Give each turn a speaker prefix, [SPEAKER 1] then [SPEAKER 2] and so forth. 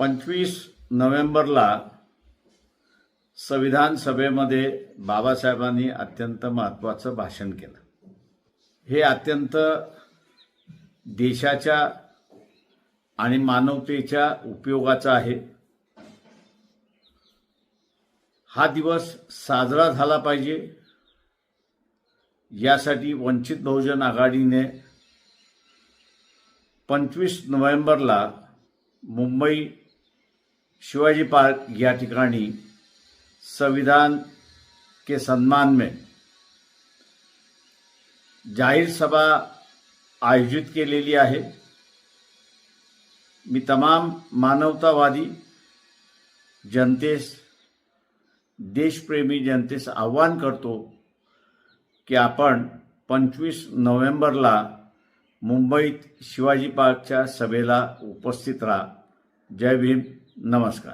[SPEAKER 1] 25 नोव्हेंबरला संविधान सभेमध्ये बाबासाहेबांनी अत्यंत महत्त्वाचं भाषण केलं। हे अत्यंत देशाच्या आणि मानवतेच्या उपयोगाचा आहे। हा दिवस साजरा झाला पाहिजे यासाठी वंचित बहुजन आघाडीने 25 नोव्हेंबरला मुंबई शिवाजी पार्क या ठिकाणी संविधान के सम्मान में जाहीर सभा आयोजित केलेली आहे। मी तमाम मानवतावादी जनतेस, देशप्रेमी जनतेस आव्हान करतो की आपण 25 नोव्हेंबरला मुंबईत शिवाजी पार्कच्या सभेला उपस्थित राहा। जय भीम, नमस्कार।